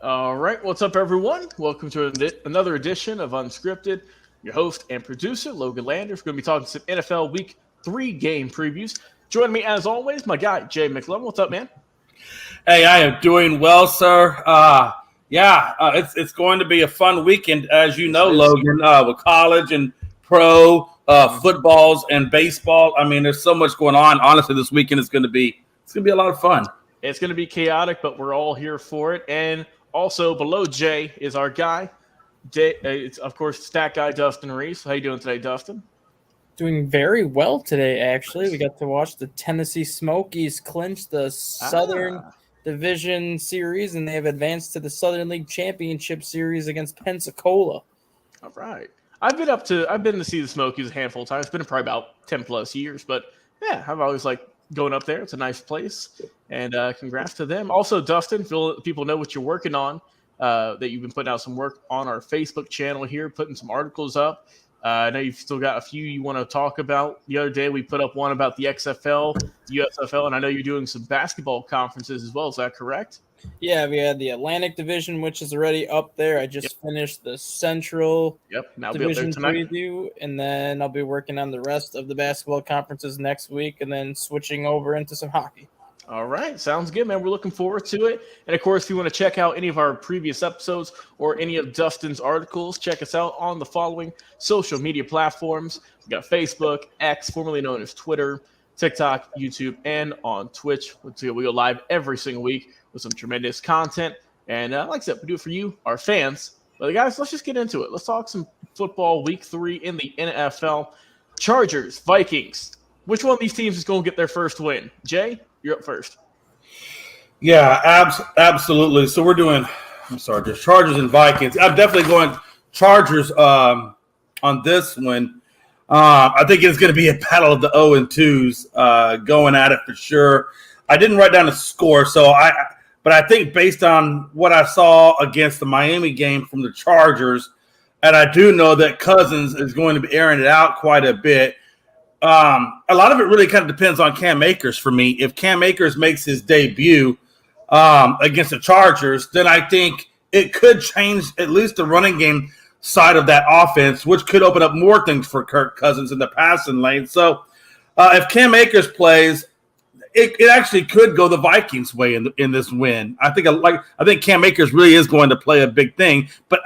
All right, what's up, everyone? Welcome to another edition of Unscripted. Your host and producer, Logan Landers. We're going to be talking some NFL Week 3 game previews. Joining me, as always, my guy, Jay McLovin. What's up, man? Hey, I am doing well, sir. It's going to be a fun weekend, as you know, Logan, with college and pro footballs and baseball. I mean, there's so much going on. Honestly, this weekend is going to be a lot of fun. It's going to be chaotic, but we're all here for it. And also below Jay is our guy, it's of course stat guy Dustin Reese. How you doing today, Dustin? Doing very well today, actually. We got to watch the Tennessee Smokies clinch the Southern Division Series, and they have advanced to the Southern League Championship Series against Pensacola. All right. I've been to see the Smokies a handful of times. It's been probably about 10 plus years, but yeah, I've always liked going up there. It's a nice place, and congrats to them. Also, Dustin, people know what you're working on, that you've been putting out some work on our Facebook channel here, putting some articles up. I know you've still got a few you want to talk about. The other day we put up one about the XFL, the USFL, and I know you're doing some basketball conferences as well. Is that correct? Yeah, we had the Atlantic Division, which is already up there. I just finished the Central Division preview, and then I'll be working on the rest of the basketball conferences next week, and then switching over into some hockey. All right. Sounds good, man. We're looking forward to it. And, of course, if you want to check out any of our previous episodes or any of Dustin's articles, check us out on the following social media platforms. We got Facebook, X, formerly known as Twitter, TikTok, YouTube, and on Twitch. We go live every single week with some tremendous content. And like I said, we do it for you, our fans. But, guys, let's just get into it. Let's talk some football Week 3 in the NFL. Chargers, Vikings. Which one of these teams is going to get their first win? Jay? You're up first. Yeah, absolutely. So we're doing, just Chargers and Vikings. I'm definitely going Chargers on this one. I think it's going to be a battle of the 0-2s going at it for sure. I didn't write down a score, but I think based on what I saw against the Miami game from the Chargers, and I do know that Cousins is going to be airing it out quite a bit. A lot of it really kind of depends on Cam Akers for me. If Cam Akers makes his debut against the Chargers, then I think it could change at least the running game side of that offense, which could open up more things for Kirk Cousins in the passing lane. So if Cam Akers plays, it actually could go the Vikings' way in this win. I think Cam Akers really is going to play a big thing. But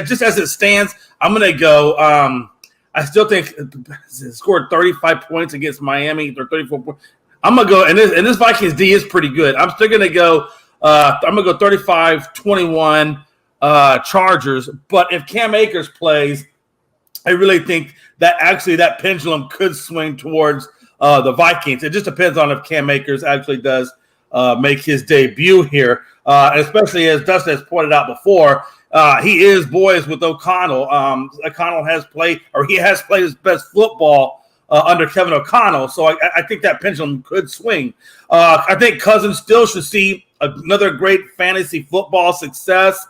just as it stands, I'm going to go. I still think it scored 35 points against Miami or 34 points. I'm going to go, and this Vikings D is pretty good. I'm still going to go, I'm going to go 35-21 Chargers. But if Cam Akers plays, I really think that actually that pendulum could swing towards the Vikings. It just depends on if Cam Akers actually does make his debut here, especially as Dustin has pointed out before. He is boys with O'Connell. O'Connell has played his best football under Kevin O'Connell. So I think that pendulum could swing. I think Cousins still should see another great fantasy football success.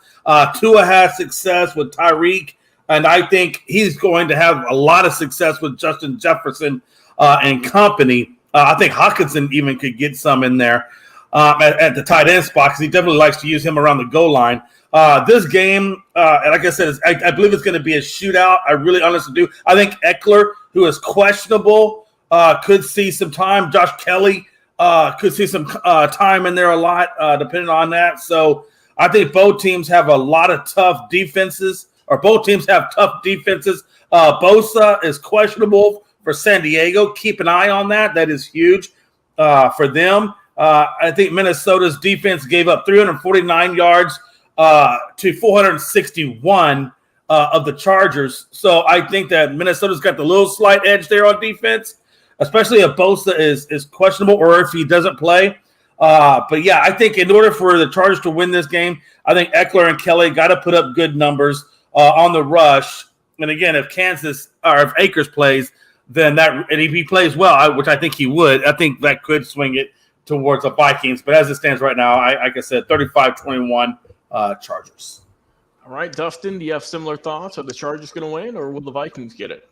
Tua has success with Tyreek, and I think he's going to have a lot of success with Justin Jefferson and company. I think Hockenson even could get some in there at the tight end spot because he definitely likes to use him around the goal line. This game, like I said, I believe it's going to be a shootout. I really honestly do. I think Eckler, who is questionable, could see some time. Josh Kelly could see some time in there a lot, depending on that. So I think both teams have a lot of tough defenses. or both teams have tough defenses. Bosa is questionable for San Diego. Keep an eye on that. That is huge for them. I think Minnesota's defense gave up 349 yards to 461 of the Chargers. So I think that Minnesota's got the little slight edge there on defense, especially if Bosa is questionable or if he doesn't play. But yeah, I think in order for the Chargers to win this game, I think Eckler and Kelly got to put up good numbers on the rush. And again, if if Akers plays, then and if he plays well, which I think he would, I think that could swing it towards the Vikings. But as it stands right now, like I said, 35-21 Chargers. All right, Dustin, do you have similar thoughts? Are the Chargers going to win, or will the Vikings get it?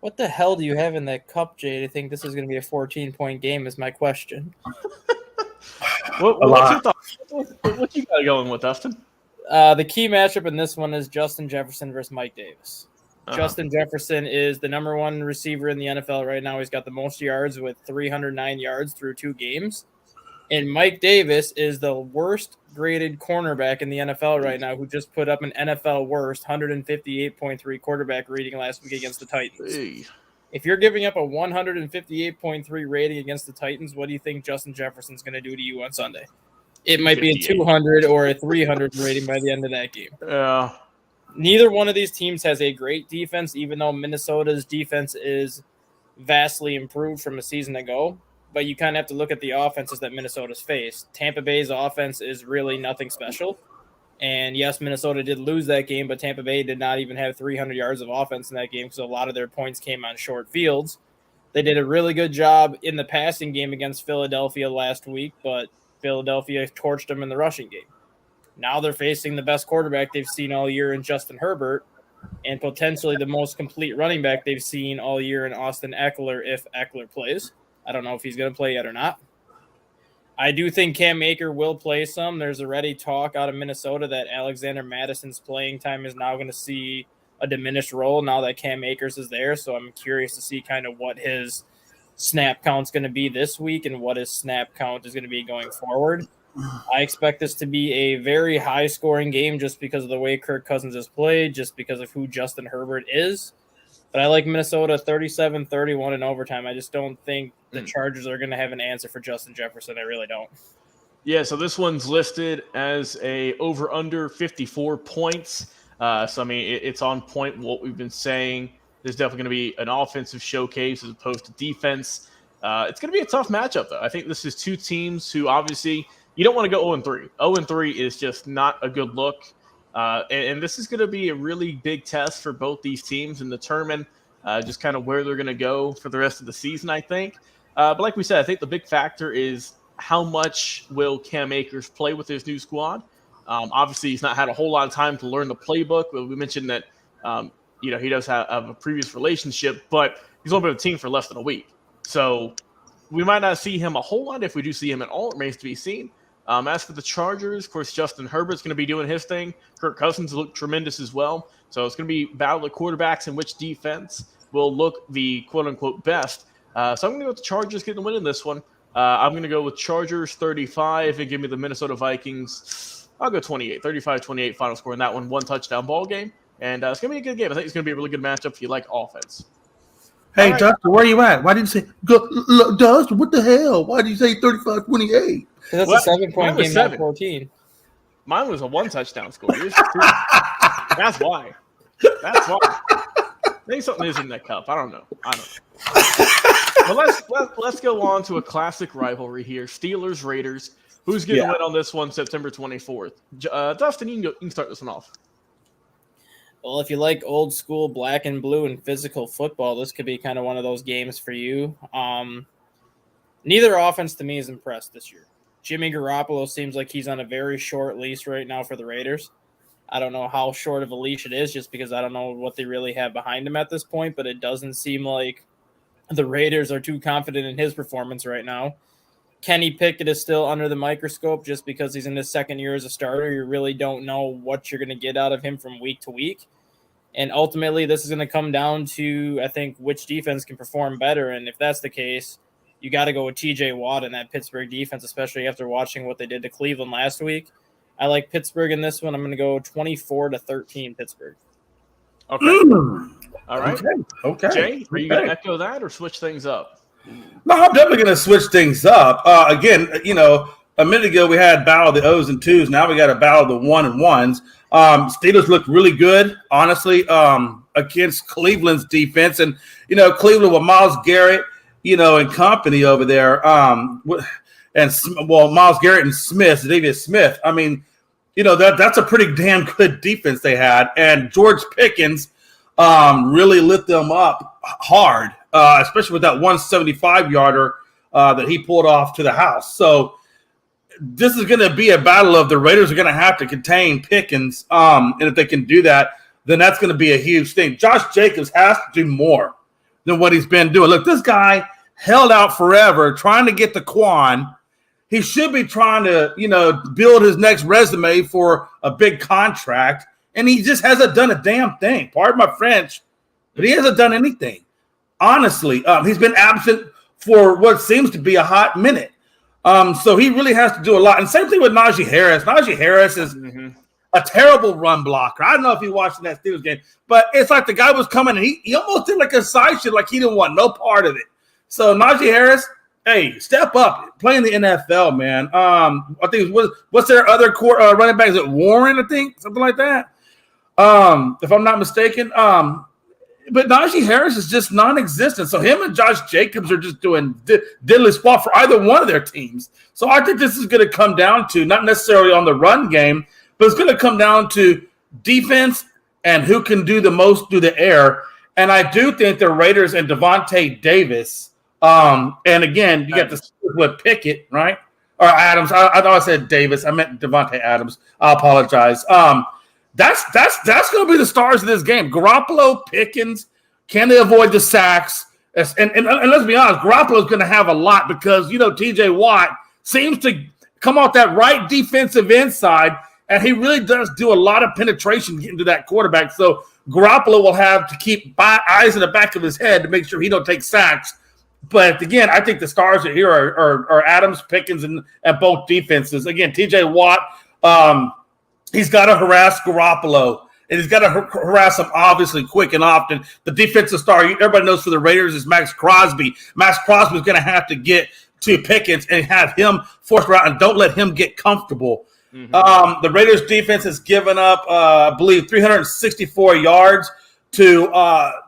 What the hell do you have in that cup, Jay, to think this is going to be a 14-point game is my question. What's your thoughts? What you got going with, Dustin? The key matchup in this one is Justin Jefferson versus Mike Davis. Justin Jefferson is the number one receiver in the NFL right now. He's got the most yards with 309 yards through 2 games. And Mike Davis is the worst graded cornerback in the NFL right now, who just put up an NFL worst 158.3 quarterback rating last week against the Titans. Hey. If you're giving up a 158.3 rating against the Titans, what do you think Justin Jefferson's going to do to you on Sunday? It might be a 200 or a 300 rating by the end of that game. Yeah. Neither one of these teams has a great defense, even though Minnesota's defense is vastly improved from a season ago. But you kind of have to look at the offenses that Minnesota's faced. Tampa Bay's offense is really nothing special. And yes, Minnesota did lose that game, but Tampa Bay did not even have 300 yards of offense in that game because a lot of their points came on short fields. They did a really good job in the passing game against Philadelphia last week, but Philadelphia torched them in the rushing game. Now they're facing the best quarterback they've seen all year in Justin Herbert, and potentially the most complete running back they've seen all year in Austin Eckler if Eckler plays. I don't know if he's going to play yet or not. I do think Cam Akers will play some. There's already talk out of Minnesota that Alexander Madison's playing time is now going to see a diminished role now that Cam Akers is there. So I'm curious to see kind of what his snap count's going to be this week and what his snap count is going to be going forward. I expect this to be a very high-scoring game just because of the way Kirk Cousins has played, just because of who Justin Herbert is. But I like Minnesota 37-31 in overtime. I just don't think the Chargers are going to have an answer for Justin Jefferson. I really don't. Yeah, so this one's listed as a over-under 54 points. So, I mean, it's on point with what we've been saying. There's definitely going to be an offensive showcase as opposed to defense. It's going to be a tough matchup, though. I think this is two teams who obviously you don't want to go 0-3. 0-3 is just not a good look. And this is going to be a really big test for both these teams and determine just kind of where they're going to go for the rest of the season, I think. But like we said, I think the big factor is how much will Cam Akers play with his new squad. Obviously, he's not had a whole lot of time to learn the playbook. We mentioned that he does have a previous relationship, but he's only been with the team for less than a week. So we might not see him a whole lot. If we do see him at all, it remains to be seen. As for the Chargers, of course, Justin Herbert's going to be doing his thing. Kirk Cousins looked tremendous as well. So it's going to be battle of quarterbacks and which defense will look the quote-unquote best. So I'm going to go with the Chargers getting the win in this one. I'm going to go with Chargers 35 and give me the Minnesota Vikings. I'll go 28, 35-28 final score in that one. 1 touchdown ball game. And it's going to be a good game. I think it's going to be a really good matchup if you like offense. Hey, right. Dustin, where are you at? Why didn't you say, Dustin, what the hell? Why did you say 35-28? That's a 7-point game, not 14. Mine was a 1 touchdown score. That's why. That's why. Maybe something is in that cup. I don't know. But let's go on to a classic rivalry here. Steelers-Raiders. Who's getting the win on this one September 24th? Dustin, you can start this one off. Well, if you like old school black and blue and physical football, this could be kind of one of those games for you. Neither offense to me is impressed this year. Jimmy Garoppolo seems like he's on a very short leash right now for the Raiders. I don't know how short of a leash it is just because I don't know what they really have behind him at this point, but it doesn't seem like the Raiders are too confident in his performance right now. Kenny Pickett is still under the microscope just because he's in his second year as a starter. You really don't know what you're going to get out of him from week to week. And ultimately, this is going to come down to, I think, which defense can perform better. And if that's the case, you got to go with TJ Watt in that Pittsburgh defense, especially after watching what they did to Cleveland last week. I like Pittsburgh in this one. I'm going to go 24-13 Pittsburgh. Okay. All right. Okay. Jay, are you going to echo that or switch things up? No, I'm definitely going to switch things up. Again, a minute ago we had battle of the O's and twos. Now we got a battle of the 1 and 1s. Steelers looked really good, honestly, against Cleveland's defense. And, Cleveland with Myles Garrett, and company over there. Myles Garrett and David Smith. I mean, that's a pretty damn good defense they had. And George Pickens really lit them up hard, especially with that 175-yarder that he pulled off to the house. So this is going to be a battle of the Raiders are going to have to contain Pickens. And if they can do that, then that's going to be a huge thing. Josh Jacobs has to do more than what he's been doing. Look, this guy held out forever trying to get the Quan. He should be trying to, build his next resume for a big contract. And he just hasn't done a damn thing. Pardon my French, but he hasn't done anything. Honestly, he's been absent for what seems to be a hot minute. So he really has to do a lot. And same thing with Najee Harris. Najee Harris is a terrible run blocker. I don't know if you watched that Steelers game, but it's like the guy was coming and he almost did like a side shit, like he didn't want no part of it. So Najee Harris, hey, step up, play in the NFL, man. I think what's their other running back? Is it Warren? I think something like that. If I'm not mistaken. But Najee Harris is just non-existent. So him and Josh Jacobs are just doing diddly squat for either one of their teams. So I think this is going to come down to not necessarily on the run game, but it's going to come down to defense and who can do the most through the air. And I do think the Raiders and Devontae Davis. And again, you got the with Pickett, right? Or Adams. I thought I said Davis. I meant Devontae Adams. I apologize. That's going to be the stars of this game. Garoppolo, Pickens, can they avoid the sacks? And let's be honest, Garoppolo is going to have a lot because, T.J. Watt seems to come off that right defensive inside, and he really does do a lot of penetration getting to that quarterback. So Garoppolo will have to keep eyes in the back of his head to make sure he don't take sacks. But, again, I think the stars here are Adams, Pickens, and both defenses. Again, T.J. Watt, he's got to harass Garoppolo, and he's got to harass him obviously quick and often. The defensive star, everybody knows for the Raiders, is Max Crosby. Max Crosby is going to have to get to Pickens and have him forced around and don't let him get comfortable. The Raiders defense has given up, I believe, 364 yards to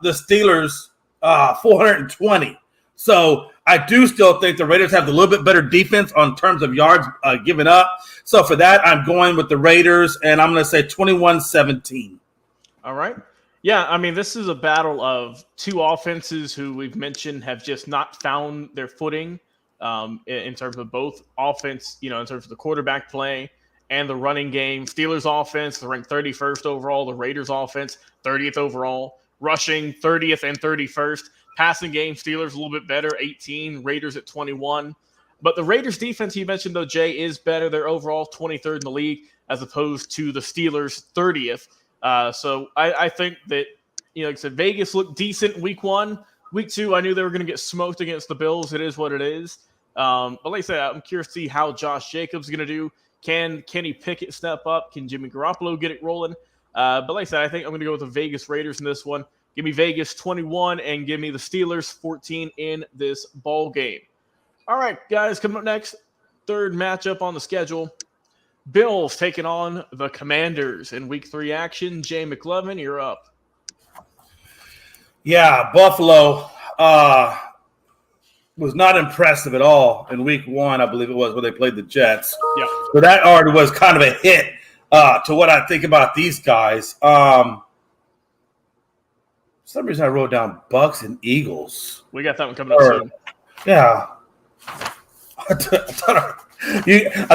the Steelers, 420. So I do still think the Raiders have a little bit better defense on terms of yards given up. So for that, I'm going with the Raiders, and I'm going to say 21-17. All right. Yeah, I mean, this is a battle of two offenses who we've mentioned have just not found their footing in terms of both offense, in terms of the quarterback play and the running game. Steelers offense, they're ranked 31st overall. The Raiders offense, 30th overall. Rushing, 30th and 31st. Passing game, Steelers a little bit better, 18. Raiders at 21. But the Raiders defense you mentioned, though, Jay, is better. They're overall 23rd in the league as opposed to the Steelers' 30th. So I think that, like I said, Vegas looked decent week 1. Week 2, I knew they were going to get smoked against the Bills. It is what it is. But like I said, I'm curious to see how Josh Jacobs is going to do. Can Kenny Pickett step up? Can Jimmy Garoppolo get it rolling? But like I said, I think I'm going to go with the Vegas Raiders in this one. Give me Vegas 21 and give me the Steelers 14 in this ball game. All right, guys, coming up next, third matchup on the schedule. Bills taking on the Commanders in Week 3 action. Jay McLovin, you're up. Yeah, Buffalo was not impressive at all in Week 1, I believe it was, where they played the Jets. Yeah. So that already was kind of a hit to what I think about these guys. For some reason I wrote down Bucks and Eagles. We got that one coming up soon. Yeah. I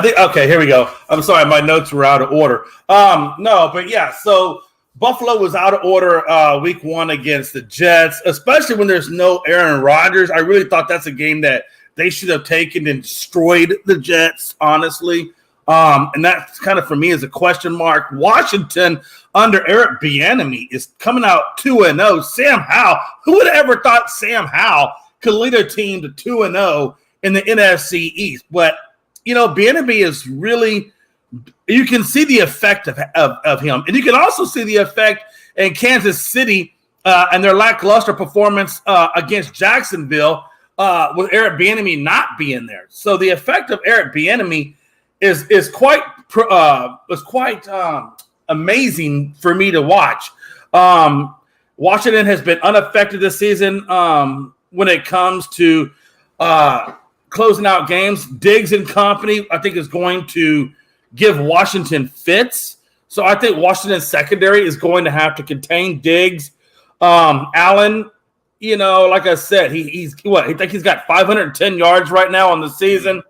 think okay, here we go. I'm sorry, my notes were out of order. No, but yeah, so Buffalo was out of order week 1 against the Jets, especially when there's no Aaron Rodgers. I really thought that's a game that they should have taken and destroyed the Jets, honestly. And that's kind of for me is a question mark. Washington under Eric Bieniemy is coming out 2-0. Sam Howell, who would have ever thought Sam Howell could lead a team to 2-0 in the NFC East? But Bieniemy is really, you can see the effect of him, and you can also see the effect and Kansas City and their lackluster performance against Jacksonville with Eric Bieniemy not being there. So the effect of Eric Bieniemy is quite amazing for me to watch. Washington has been unaffected this season when it comes to closing out games. Diggs and company, I think, is going to give Washington fits. So I think Washington's secondary is going to have to contain Diggs. Allen, like I said, I think he's got 510 yards right now on the season,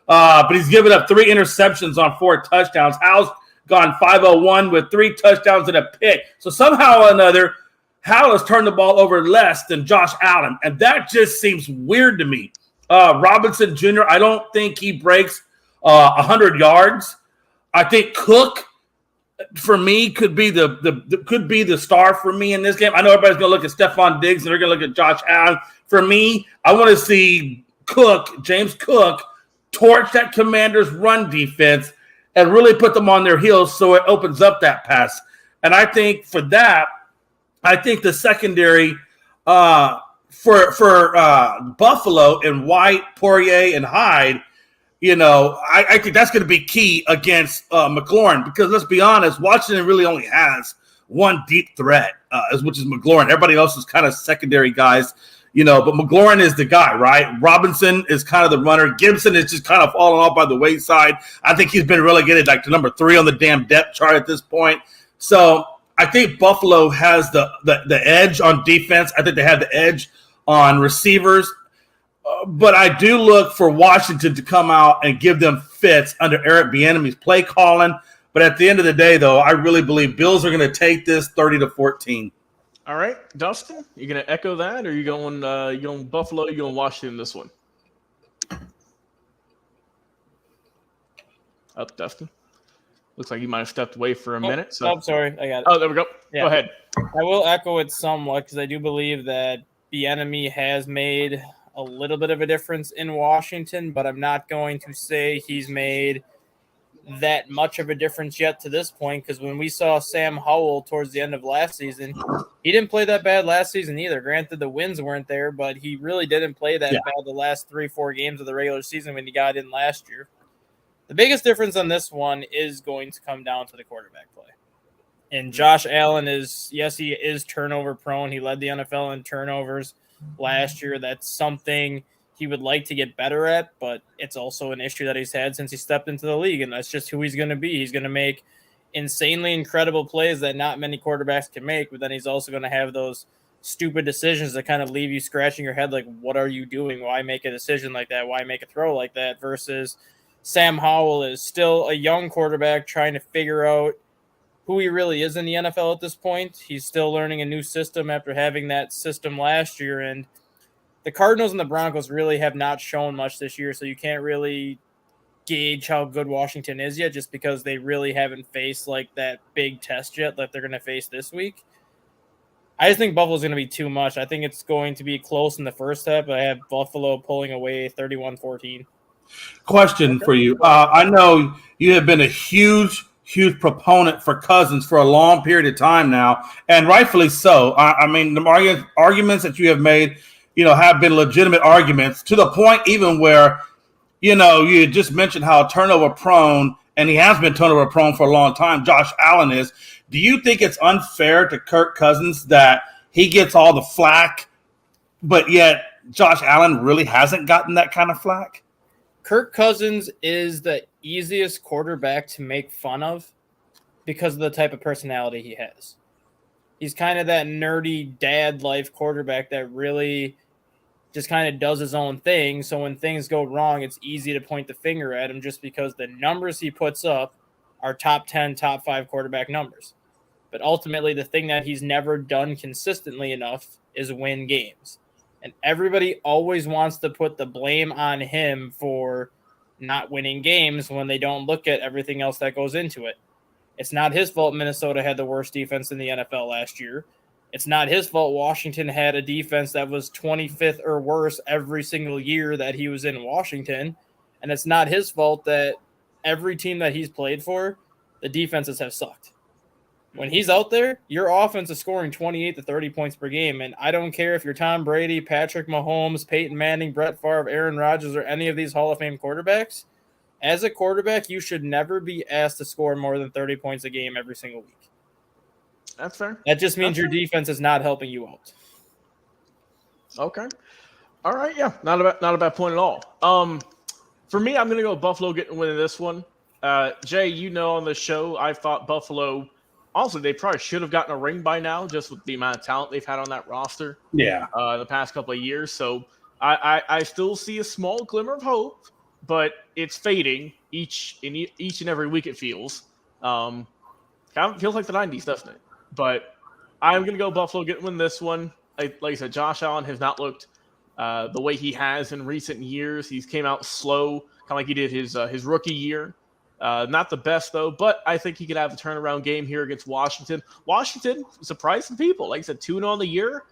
but he's given up 3 interceptions on 4 touchdowns. Hal's gone 501 with 3 touchdowns and a pick. So somehow or another, Hal has turned the ball over less than Josh Allen, and that just seems weird to me. Robinson Jr., I don't think he breaks 100 yards. I think Cook, for me, could be the star for me in this game. I know everybody's going to look at Stephon Diggs and they're going to look at Josh Allen. For me, I want to see James Cook, torch that Commanders' run defense and really put them on their heels so it opens up that pass. And I think for that, I think the secondary for Buffalo and White, Poirier, and Hyde, I think that's going to be key against McLaurin, because let's be honest, Washington really only has one deep threat, which is McLaurin. Everybody else is kind of secondary guys, but McLaurin is the guy, right? Robinson is kind of the runner. Gibson is just kind of falling off by the wayside. I think he's been relegated like to number 3 on the damn depth chart at this point. So I think Buffalo has the edge on defense. I think they have the edge on receivers. But I do look for Washington to come out and give them fits under Eric Bieniemy's play calling. But at the end of the day, though, I really believe Bills are going to take this 30-14. All right, Dustin, you going to echo that, or you going Buffalo? You going Washington this one? Up, Dustin. Looks like you might have stepped away for a minute. So. Oh, sorry, I got it. Oh, there we go. Yeah. Go ahead. I will echo it somewhat because I do believe that Bieniemy has made a little bit of a difference in Washington, but I'm not going to say he's made that much of a difference yet to this point, because when we saw Sam Howell towards the end of last season, he didn't play that bad last season either. Granted, the wins weren't there, but he really didn't play that bad the last 3-4 games of the regular season when he got in last year. The biggest difference on this one is going to come down to the quarterback play. And Josh Allen he is turnover prone. He led the NFL in turnovers last year. That's something he would like to get better at, but it's also an issue that he's had since he stepped into the league, and that's just who he's going to be. He's going to make insanely incredible plays that not many quarterbacks can make, but then he's also going to have those stupid decisions that kind of leave you scratching your head like, what are you doing? Why make a decision like that? Why make a throw like that? Versus Sam Howell is still a young quarterback trying to figure out who he really is in the NFL at this point. He's still learning a new system after having that system last year, and the Cardinals and the Broncos really have not shown much this year, so you can't really gauge how good Washington is yet just because they really haven't faced like that big test yet that they're going to face this week. I just think Buffalo's going to be too much. I think it's going to be close in the first half, but I have Buffalo pulling away 31-14. Question for you. I know you have been a huge proponent for Cousins for a long period of time now, and rightfully so. I mean, the arguments that you have made, have been legitimate arguments to the point even where, you just mentioned how turnover prone, and he has been turnover prone for a long time, Josh Allen is. Do you think it's unfair to Kirk Cousins that he gets all the flack, but yet Josh Allen really hasn't gotten that kind of flack? Kirk Cousins is the easiest quarterback to make fun of because of the type of personality he has. He's kind of that nerdy dad life quarterback that really just kind of does his own thing. So when things go wrong, it's easy to point the finger at him just because the numbers he puts up are top 10, top 5 quarterback numbers. But ultimately, the thing that he's never done consistently enough is win games. And everybody always wants to put the blame on him for not winning games when they don't look at everything else that goes into it. It's not his fault Minnesota had the worst defense in the NFL last year. It's not his fault Washington had a defense that was 25th or worse every single year that he was in Washington. And it's not his fault that every team that he's played for, the defenses have sucked. when he's out there, your offense is scoring 28 to 30 points per game. And I don't care if you're Tom Brady, Patrick Mahomes, Peyton Manning, Brett Favre, Aaron Rodgers, or any of these Hall of Fame quarterbacks. As a quarterback, you should never be asked to score more than 30 points a game every single week. That's fair. That just means your defense is not helping you out. Okay. All right. Yeah. Not a bad point at all. For me, I'm going to go Buffalo winning this one. Jay, on the show, I thought Buffalo, also, they probably should have gotten a ring by now, just with the amount of talent they've had on that roster. Yeah. The past couple of years. So I still see a small glimmer of hope, but it's fading each and every week. It feels. Kind of feels like the 90s, doesn't it? But I'm going to go Buffalo win this one. Like I said, Josh Allen has not looked the way he has in recent years. He's came out slow, kind of like he did his rookie year. Not the best, though, but I think he could have a turnaround game here against Washington. Washington surprised some people. Like I said, 2-0 on the year.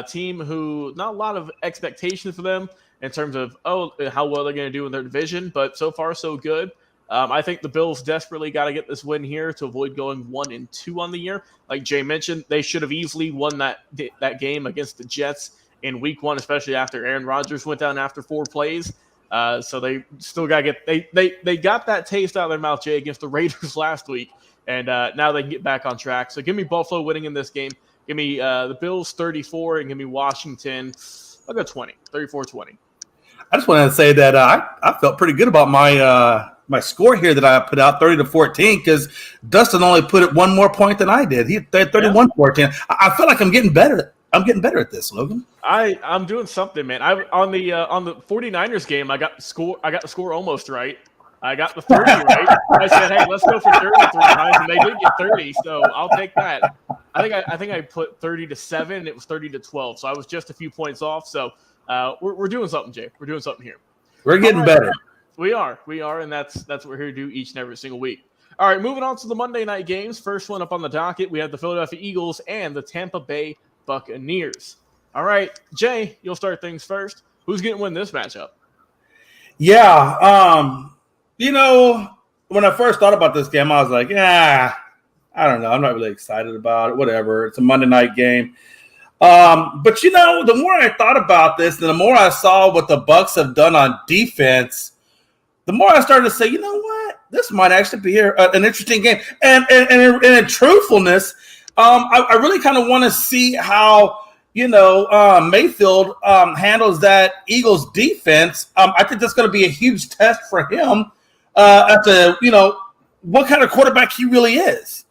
Team who not a lot of expectations for them in terms of, how well they're going to do in their division, but so far so good. I think the Bills desperately got to get this win here to avoid going 1-2 on the year. Like Jay mentioned, they should have easily won that game against the Jets in Week 1, especially after Aaron Rodgers went down after 4 plays. So they still got to get they got that taste out of their mouth, Jay, against the Raiders last week, and now they can get back on track. So give me Buffalo winning in this game. Give me the Bills 34 and give me Washington. I'll go 20, 34-20. I just wanted to say that I felt pretty good about my score here that I put out 30-14 because Dustin only put it one more point than I did. He had 31-14. I feel like I'm getting better. I'm getting better at this, Logan. I'm doing something, man. On the 49ers game, I got the score almost right. I got the 30 right. I said, hey, let's go for 30 3 times, and they did get 30, so I'll take that. I think I put 30-7, and it was 30-12, so I was just a few points off. So we're doing something, Jay. We're doing something here. We're getting better. We are, and that's what we're here to do each and every single week. All right, moving on to the Monday night games. First one up on the docket, we have the Philadelphia Eagles and the Tampa Bay Buccaneers. All right, Jay, you'll start things first. Who's going to win this matchup? Yeah, when I first thought about this game, I was like, I don't know. I'm not really excited about it. Whatever. It's a Monday night game. But, the more I thought about this and the more I saw what the Bucs have done on defense, the more I started to say, you know what? This might actually be an interesting game. And in truthfulness, I really kind of want to see how, Mayfield handles that Eagles defense. I think that's going to be a huge test for him as to, what kind of quarterback he really is.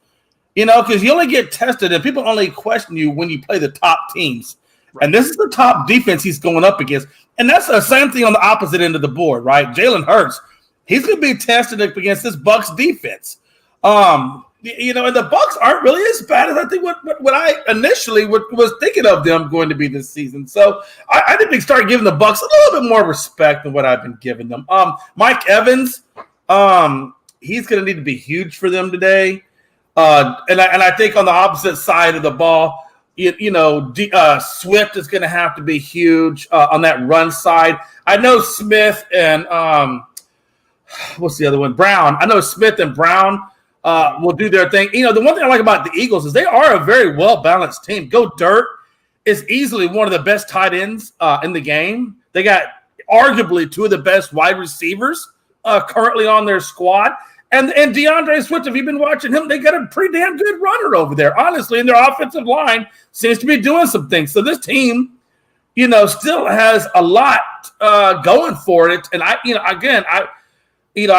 Because you only get tested and people only question you when you play the top teams. Right. And this is the top defense he's going up against. And that's the same thing on the opposite end of the board, right? Jalen Hurts, he's going to be tested against this Bucs defense. And the Bucs aren't really as bad as I think what I initially was thinking of them going to be this season. So I think they start giving the Bucs a little bit more respect than what I've been giving them. Mike Evans, he's going to need to be huge for them today. And I think on the opposite side of the ball, Swift is going to have to be huge on that run side. I know Smith and what's the other one? Brown. I know Smith and Brown will do their thing. The one thing I like about the Eagles is they are a very well-balanced team. Go Dirt is easily one of the best tight ends in the game. They got arguably 2 of the best wide receivers currently on their squad. And DeAndre Swift, if you've been watching him, they got a pretty damn good runner over there, honestly, and their offensive line seems to be doing some things. So this team, still has a lot going for it. And I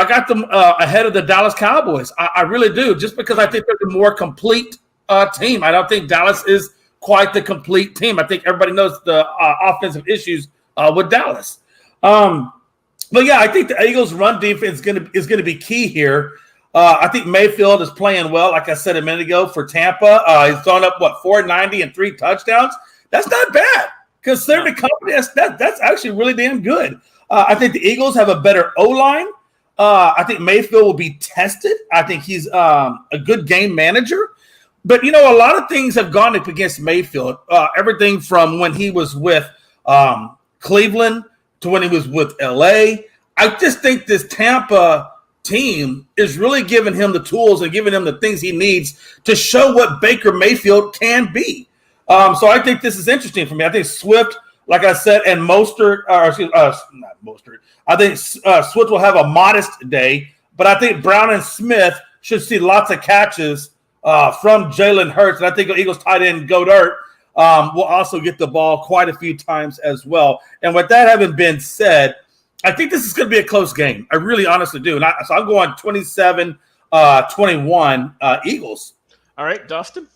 got them ahead of the Dallas Cowboys. I really do, just because I think they're the more complete team. I don't think Dallas is quite the complete team. I think everybody knows the offensive issues with Dallas. But yeah, I think the Eagles' run defense is going to be key here. I think Mayfield is playing well, like I said a minute ago, for Tampa. He's thrown up 490 and 3 touchdowns. That's not bad considering the company. That's actually really damn good. I think the Eagles have a better O-line. I think Mayfield will be tested. I think he's a good game manager. But, a lot of things have gone up against Mayfield. Everything from when he was with Cleveland to when he was with L.A. I just think this Tampa team is really giving him the tools and giving him the things he needs to show what Baker Mayfield can be. So I think this is interesting for me. I think Swift, like I said, and Mostert, not Mostert. I think Swift will have a modest day, but I think Brown and Smith should see lots of catches from Jalen Hurts. And I think the Eagles tight end Goddard will also get the ball quite a few times as well. And with that having been said, I think this is going to be a close game. I really honestly do. And so I'm going 27-21 Eagles. All right, Dustin?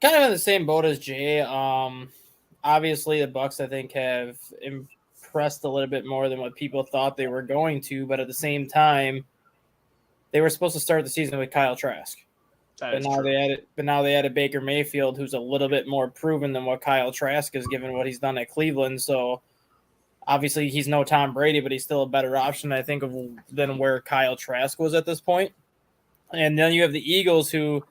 Kind of in the same boat as Jay. Obviously, the Bucs, I think, have impressed a little bit more than what people thought they were going to. But at the same time, they were supposed to start the season with Kyle Trask. But now they added Baker Mayfield, who's a little bit more proven than what Kyle Trask is, given what he's done at Cleveland. So obviously he's no Tom Brady, but he's still a better option, I think, than where Kyle Trask was at this point. And then you have the Eagles, who,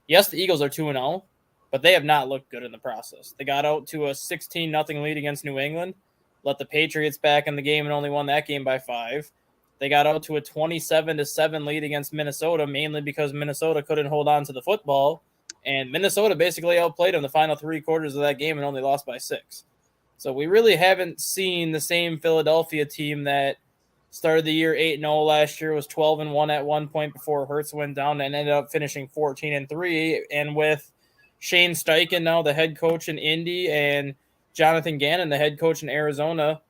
yes, the Eagles are 2-0, but they have not looked good in the process. They got out to a 16-0 lead against New England, let the Patriots back in the game and only won that game by 5. They got out to a 27-7 lead against Minnesota, mainly because Minnesota couldn't hold on to the football. And Minnesota basically outplayed them the final 3 quarters of that game and only lost by 6. So we really haven't seen the same Philadelphia team that started the year 8-0 last year, was 12-1 at one point before Hurts went down and ended up finishing 14-3. And with Shane Steichen now the head coach in Indy and Jonathan Gannon the head coach in Arizona,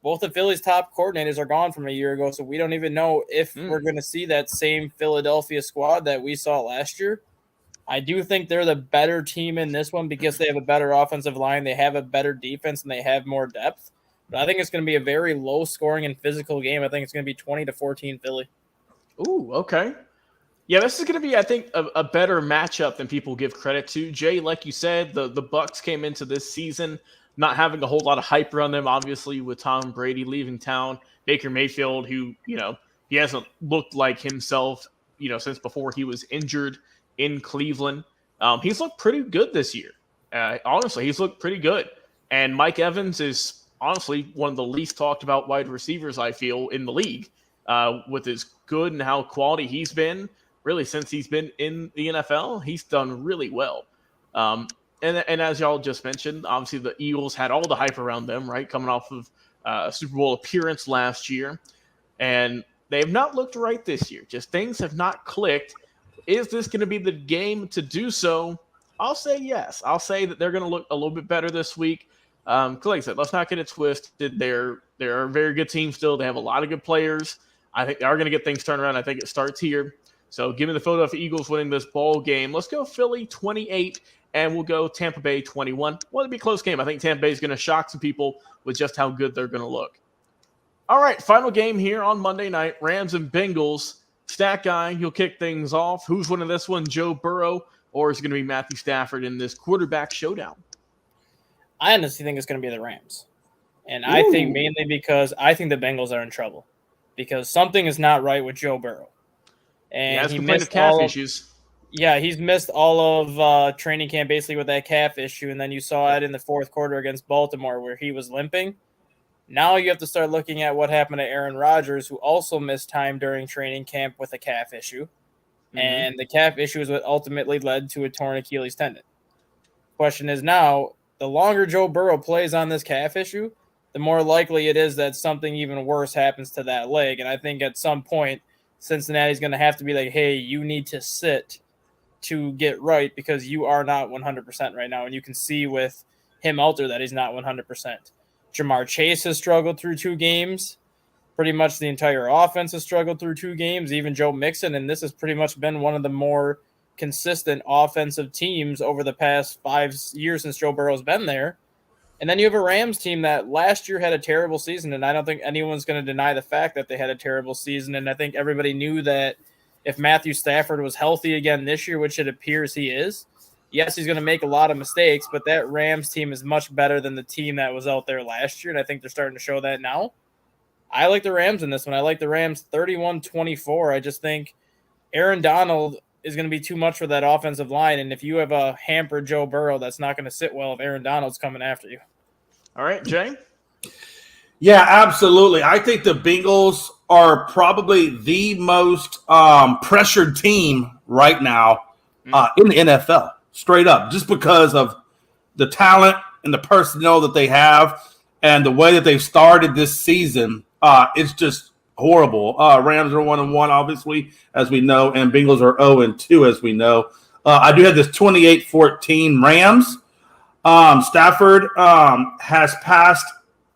both of Philly's top coordinators are gone from a year ago, so we don't even know if we're going to see that same Philadelphia squad that we saw last year. I do think they're the better team in this one because they have a better offensive line, they have a better defense, and they have more depth. But I think it's going to be a very low-scoring and physical game. I think it's going to be 20-14 Philly. Ooh, okay. Yeah, this is going to be, I think, a better matchup than people give credit to. Jay, like you said, the Bucs came into this season not having a whole lot of hype around them, obviously, with Tom Brady leaving town. Baker Mayfield, who, he hasn't looked like himself, since before he was injured in Cleveland. He's looked pretty good this year. Honestly, he's looked pretty good. And Mike Evans is honestly one of the least talked about wide receivers, I feel, in the league, with his good and how quality he's been. Really, since he's been in the NFL, he's done really well. And as y'all just mentioned, obviously the Eagles had all the hype around them, right, coming off of a Super Bowl appearance last year. And they have not looked right this year. Just things have not clicked. Is this going to be the game to do so? I'll say yes. I'll say that they're going to look a little bit better this week. Like I said, let's not get it twisted. They're a very good team still. They have a lot of good players. I think they are going to get things turned around. I think it starts here. So give me the Philadelphia Eagles winning this ball game. Let's go Philly 28. And we'll go Tampa Bay 21. Well, it'll be a close game. I think Tampa Bay is going to shock some people with just how good they're going to look. All right, final game here on Monday night. Rams and Bengals. Stat guy, he'll kick things off. Who's winning this one, Joe Burrow, or is it going to be Matthew Stafford in this quarterback showdown? I honestly think it's going to be the Rams. And I think mainly because I think the Bengals are in trouble. Because something is not right with Joe Burrow. And he missed calf issues. Yeah, he's missed all of training camp basically with that calf issue, and then you saw it in the fourth quarter against Baltimore where he was limping. Now you have to start looking at what happened to Aaron Rodgers, who also missed time during training camp with a calf issue. Mm-hmm. And the calf issue is what ultimately led to a torn Achilles tendon. Question is now, the longer Joe Burrow plays on this calf issue, the more likely it is that something even worse happens to that leg. And I think at some point, Cincinnati's going to have to be like, hey, you need to sit to get right because you are not 100% right now. And you can see with him out there that he's not 100%. Jamar Chase has struggled through 2 games. Pretty much the entire offense has struggled through 2 games, even Joe Mixon. And this has pretty much been one of the more consistent offensive teams over the past 5 years since Joe Burrow's been there. And then you have a Rams team that last year had a terrible season. And I don't think anyone's going to deny the fact that they had a terrible season. And I think everybody knew that if Matthew Stafford was healthy again this year, which it appears he is, yes, he's going to make a lot of mistakes, but that Rams team is much better than the team that was out there last year, and I think they're starting to show that now. I like the Rams in this one. I like the Rams 31-24. I just think Aaron Donald is going to be too much for that offensive line, and if you have a hampered Joe Burrow, that's not going to sit well if Aaron Donald's coming after you. All right, Jay? Yeah, absolutely. I think the Bengals are probably the most pressured team right now in the NFL, straight up, just because of the talent and the personnel that they have and the way that they've started this season. It's just horrible. Rams are 1-1, obviously, as we know, and Bengals are 0-2, as we know. I do have this 28-14 Rams. Stafford has passed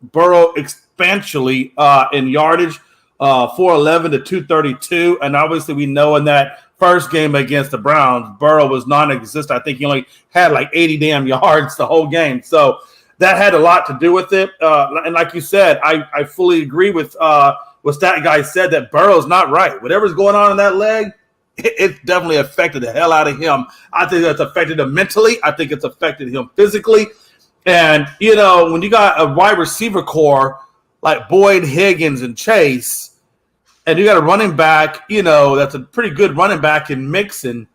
Burrow exponentially in yardage, 411 to 232, and obviously we know in that first game against the Browns, Burrow was non-existent. I think he only had like 80 damn yards the whole game, so that had a lot to do with it. And like you said, I fully agree with what that guy said, that Burrow's not right. Whatever's going on in that leg, it definitely affected the hell out of him. I think that's affected him mentally. I think it's affected him physically. And, you know, when you got a wide receiver core like Boyd, Higgins, and Chase, and you got a running back, you know, that's a pretty good running back in Mixon,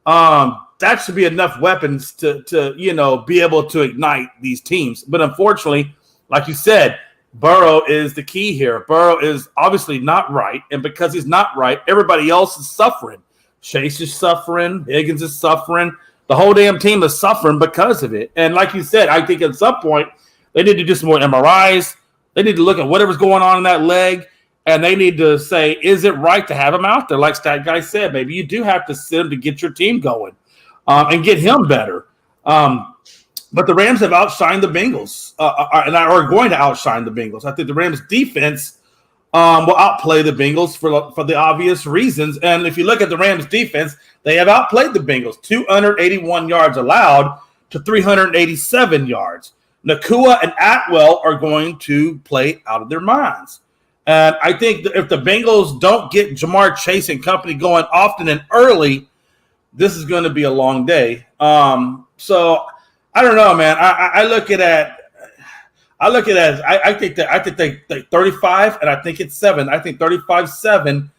that should be enough weapons to you know, be able to ignite these teams. But unfortunately, like you said, Burrow is the key here. Burrow is obviously not right, and because he's not right, everybody else is suffering. Chase is suffering. Higgins is suffering. The whole damn team is suffering because of it. And like you said, I think at some point they need to do some more MRIs. They need to look at whatever's going on in that leg, and they need to say, is it right to have him out there? Like that guy said, maybe you do have to sit him to get your team going and get him better. But the Rams have outshined the Bengals and are going to outshine the Bengals. I think the Rams defense will outplay the Bengals for the obvious reasons. And if you look at the Rams defense, they have outplayed the Bengals, 281 yards allowed to 387 yards. Nacua and Atwell are going to play out of their minds. And I think that if the Bengals don't get Jamar Chase and company going often and early, this is going to be a long day. So I don't know, man. I look at it. I think they 35, and I think it's 7. I think 35-7.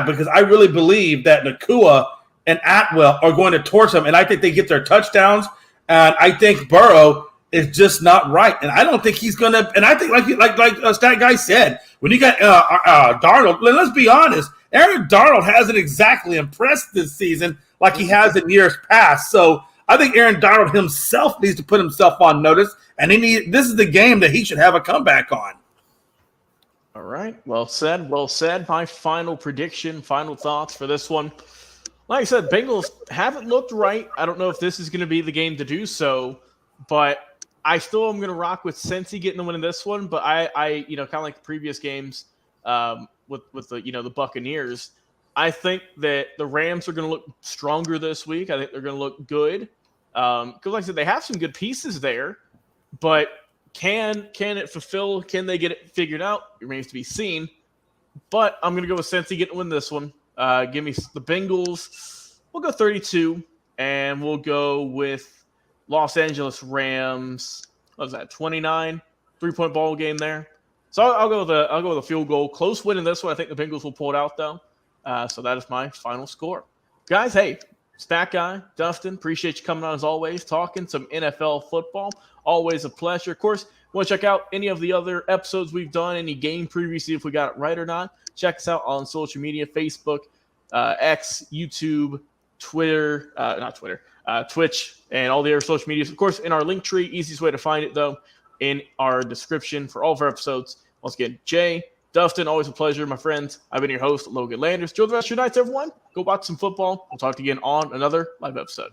Because I really believe that Nacua and Atwell are going to torch them, and I think they get their touchdowns. And I think Burrow is just not right, and I don't think he's gonna. And I think like that guy said, when you got Darnold, let's be honest, Aaron Darnold hasn't exactly impressed this season like he has in years past. So I think Aaron Darnold himself needs to put himself on notice, and this is the game that he should have a comeback on. All right. Well said. Well said. My final prediction, final thoughts for this one. Like I said, Bengals haven't looked right. I don't know if this is going to be the game to do so, but I still am going to rock with Cincy getting the win in this one. But I kind of like the previous games with the Buccaneers, I think that the Rams are going to look stronger this week. I think they're going to look good because, like I said, they have some good pieces there, but can it fulfill? Can they get it figured out? It remains to be seen. But I'm going to go with Cincy getting to win this one. Give me the Bengals. We'll go 32, and we'll go with Los Angeles Rams. What was that? 29, 3-point ball game there. So I'll go with a field goal. Close win in this one. I think the Bengals will pull it out though. So that is my final score. Guys, hey, Stat Guy, Dustin, appreciate you coming on as always, talking some NFL football. Always a pleasure. Of course, want to check out any of the other episodes we've done, any game previews, see if we got it right or not. Check us out on social media, Facebook, X, YouTube, Twitter, Twitch, and all the other social medias. Of course, in our link tree, easiest way to find it, though, in our description for all of our episodes. Once again, Jay, Dustin, always a pleasure, my friends. I've been your host, Logan Landers. Enjoy the rest of your nights, everyone. Go watch some football. We'll talk to you again on another live episode.